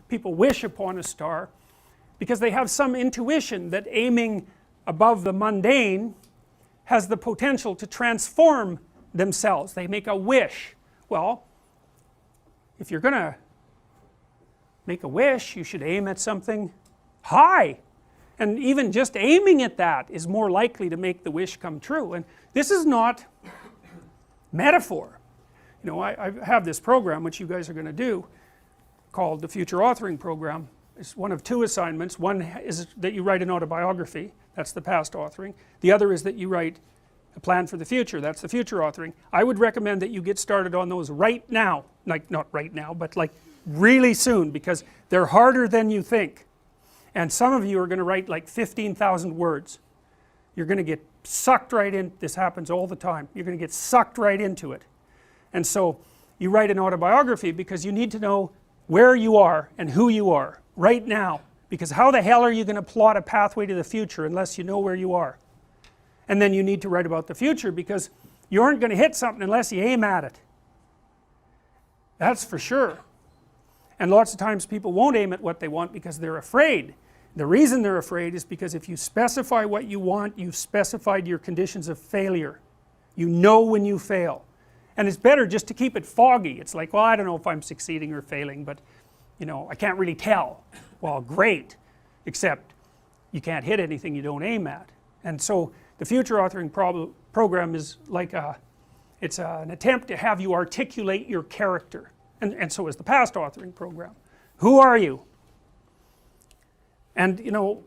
people wish upon a star because they have some intuition that aiming above the mundane has the potential to transform themselves. They make a wish. Well, if you're going to make a wish, you should aim at something high, and even just aiming at that is more likely to make the wish come true. And this is not metaphor. You know, I have this program which you guys are going to do called the Future Authoring Program. It's one of two assignments. One is that you write an autobiography, that's the past authoring. The other is that you write a plan for the future, that's the future authoring. I would recommend that you get started on those right now, like not right now, but like really soon, because they're harder than you think. And some of you are going to write like 15,000 words. You're going to get sucked right in. This happens all the time. You're going to get sucked right into it. And so you write an autobiography because you need to know where you are and who you are right now, because how the hell are you going to plot a pathway to the future unless you know where you are? And then you need to write about the future because you aren't going to hit something unless you aim at it. That's for sure. And lots of times people won't aim at what they want because they're afraid. The reason they're afraid is because if you specify what you want, you've specified your conditions of failure. You know when you fail. And it's better just to keep it foggy. It's like, well, I don't know if I'm succeeding or failing, but you know, I can't really tell. Well, great, except you can't hit anything you don't aim at. And so the future authoring program is like it's an attempt to have you articulate your character. And so is the past authoring program. Who are you? And you know,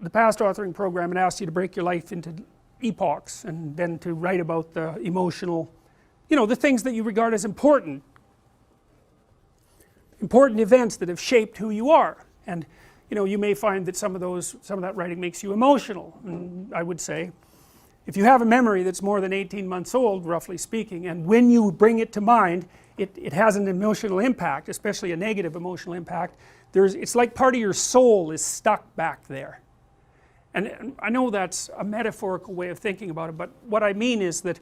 the past authoring program, it asks you to break your life into epochs and then to write about the emotional, you know, the things that you regard as important events that have shaped who you are. And you know, you may find that some of that writing makes you emotional. And I would say, if you have a memory that's more than 18 months old, roughly speaking, and when you bring it to mind, it has an emotional impact, especially a negative emotional impact. It's like part of your soul is stuck back there. And I know that's a metaphorical way of thinking about it, but what I mean is that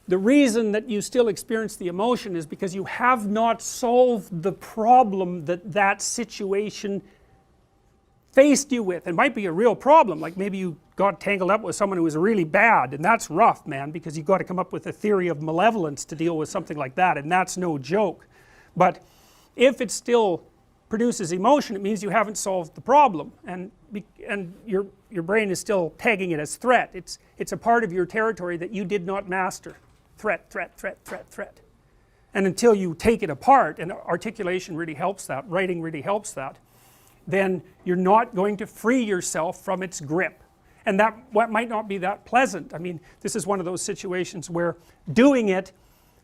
the reason that you still experience the emotion is because you have not solved the problem that situation faced you with. It might be a real problem, like maybe you got tangled up with someone who was really bad, and that's rough, man, because you've got to come up with a theory of malevolence to deal with something like that, and that's no joke. But if it still produces emotion, it means you haven't solved the problem, and your brain is tagging it as threat. It's a part of your territory that you did not master. Threat, threat, threat, threat, threat. And until you take it apart, and articulation really helps that, writing really helps that, then you're not going to free yourself from its grip. And that might not be that pleasant. I mean, this is one of those situations where doing it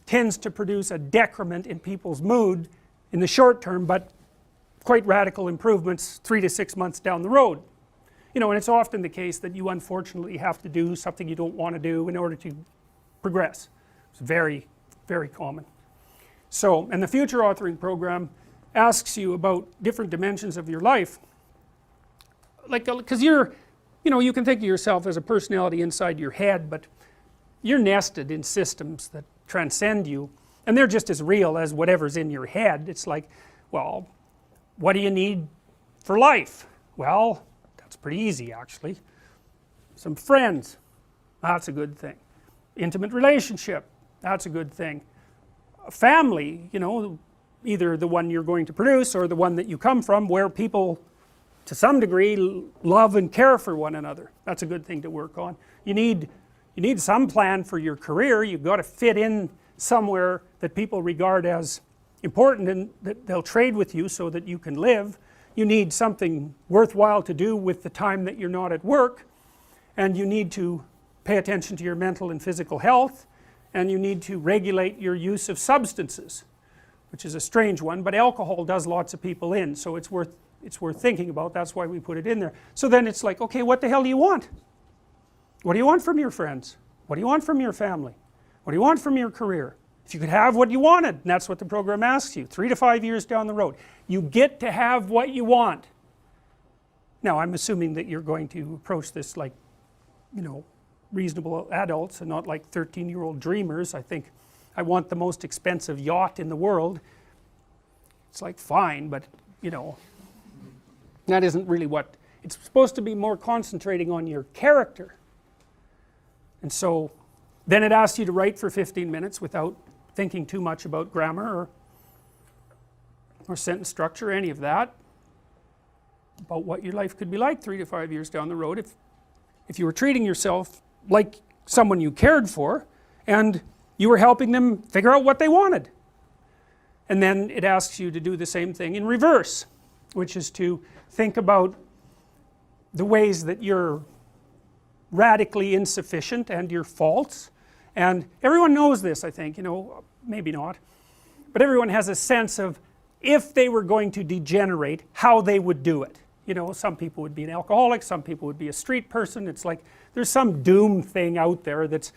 tends to produce a decrement in people's mood in the short term, but quite radical improvements 3 to 6 months down the road. You know, and it's often the case that you unfortunately have to do something you don't want to do in order to progress. It's very, very common. So, and the future authoring program asks you about different dimensions of your life, like, because you know, you can think of yourself as a personality inside your head, but you're nested in systems that transcend you, and they're just as real as whatever's in your head. It's like, well, what do you need for life? Well, that's pretty easy actually. Some friends, that's a good thing. Intimate relationship, that's a good thing. A family, you know, either the one you're going to produce or the one that you come from, where people to some degree love and care for one another. That's a good thing to work on. You need some plan for your career. You've got to fit in somewhere that people regard as important and that they'll trade with you so that you can live. You need something worthwhile to do with the time that you're not at work, and you need to pay attention to your mental and physical health, and you need to regulate your use of substances, which is a strange one, but alcohol does lots of people in, so it's worth thinking about. That's why we put it in there. So then it's like, okay, what the hell do you want? What do you want from your friends? What do you want from your family? What do you want from your career? If you could have what you wanted, and that's what the program asks you, 3 to 5 years down the road, you get to have what you want. Now I'm assuming that you're going to approach this like, you know, reasonable adults and not like 13-year-old dreamers. I think I want the most expensive yacht in the world. it's like fine, but you know, that isn't really what, it's supposed to be more concentrating on your character. And so then it asks you to write for 15 minutes without thinking too much about grammar or sentence structure, any of that, about what your life could be like 3 to 5 years down the road if you were treating yourself like someone you cared for and you were helping them figure out what they wanted. And then it asks you to do the same thing in reverse, which is to think about the ways that you're radically insufficient and your faults. And everyone knows this, I think, you know, maybe not, but everyone has a sense of if they were going to degenerate, how they would do it. You know, some people would be an alcoholic, some people would be a street person. It's like there's some doom thing out there that's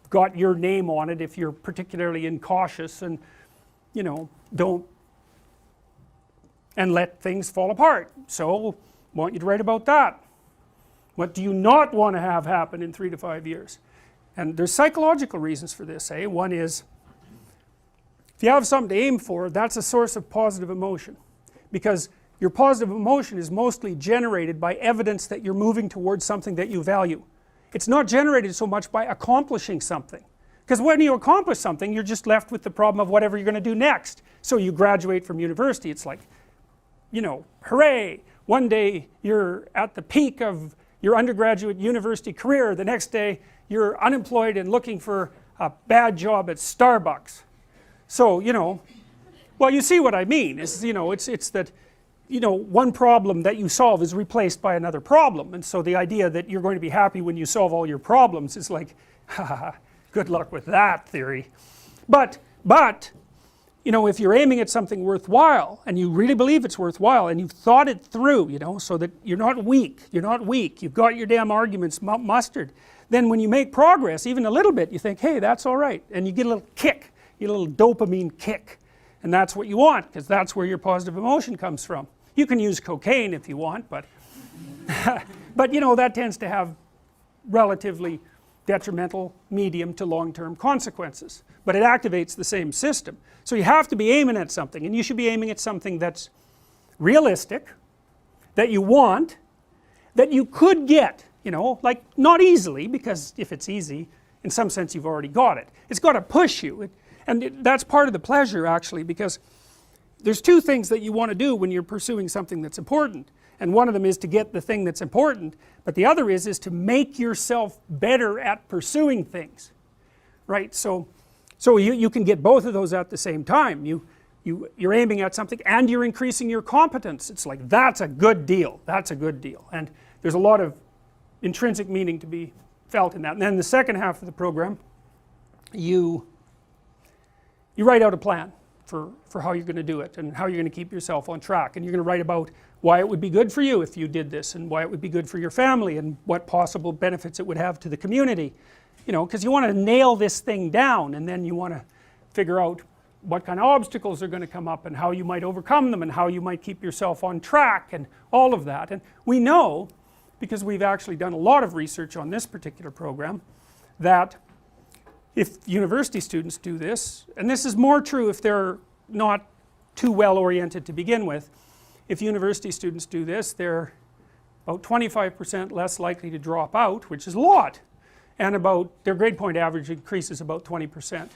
got your name on it if you're particularly incautious and, you know, don't and let things fall apart. So I want you to write about that. What do you not want to have happen in 3 to 5 years? And there's psychological reasons for this, eh? One is, if you have something to aim for, that's a source of positive emotion, because your positive emotion is mostly generated by evidence that you're moving towards something that you value. It's not generated so much by accomplishing something, because when you accomplish something you're just left with the problem of whatever you're going to do next. So you graduate from university, it's like, you know, hooray, one day you're at the peak of your undergraduate university career, the next day you're unemployed and looking for a bad job at Starbucks. So, you know, well, you see what I mean. It's, you know, it's that, you know, one problem that you solve is replaced by another problem, and so the idea that you're going to be happy when you solve all your problems is like, haha, good luck with that theory. But you know, if you're aiming at something worthwhile and you really believe it's worthwhile and you've thought it through, you know, so that you're not weak, you've got your damn arguments mustered, then when you make progress even a little bit, you think, hey, that's all right, and you get a little kick, you get a little dopamine kick, and that's what you want, because that's where your positive emotion comes from. You can use cocaine if you want, but but you know, that tends to have relatively detrimental medium to long-term consequences, but it activates the same system. So you have to be aiming at something, and you should be aiming at something that's realistic, that you want, that you could get, you know, like not easily, because if it's easy, in some sense you've already got it. It's got to push you, that's part of the pleasure actually, because there's two things that you want to do when you're pursuing something that's important, and one of them is to get the thing that's important, but the other is to make yourself better at pursuing things, right? So you can get both of those at the same time. You're aiming at something and you're increasing your competence. It's like, that's a good deal, that's a good deal, and there's a lot of intrinsic meaning to be felt in that. And then the second half of the program, you write out a plan for how you're going to do it and how you're going to keep yourself on track, and you're going to write about why it would be good for you if you did this, and why it would be good for your family, and what possible benefits it would have to the community, you know, because you want to nail this thing down, and then you want to figure out what kind of obstacles are going to come up and how you might overcome them and how you might keep yourself on track and all of that. And we know, because we've actually done a lot of research on this particular program, that if university students do this, and this is more true if they're not too well oriented to begin with, if university students do this, they're about 25% less likely to drop out, which is a lot, and about their grade point average increases about 20%.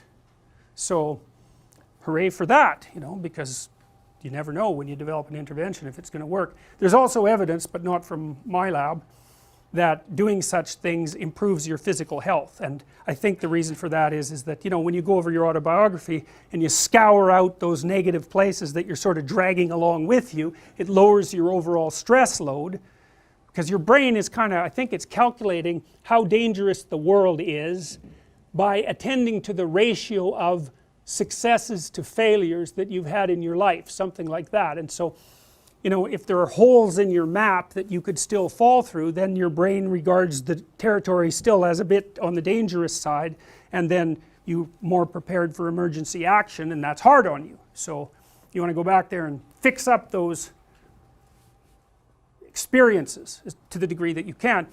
So hooray for that, you know, because you never know when you develop an intervention if it's going to work. There's also evidence, but not from my lab, that doing such things improves your physical health, and I think the reason for that is that, you know, when you go over your autobiography and you scour out those negative places that you're sort of dragging along with you, it lowers your overall stress load, because your brain is kind of, I think it's calculating how dangerous the world is by attending to the ratio of successes to failures that you've had in your life, something like that. And so, you know, if there are holes in your map that you could still fall through, then your brain regards the territory still as a bit on the dangerous side, and then you're more prepared for emergency action, and that's hard on you. So you want to go back there and fix up those experiences to the degree that you can.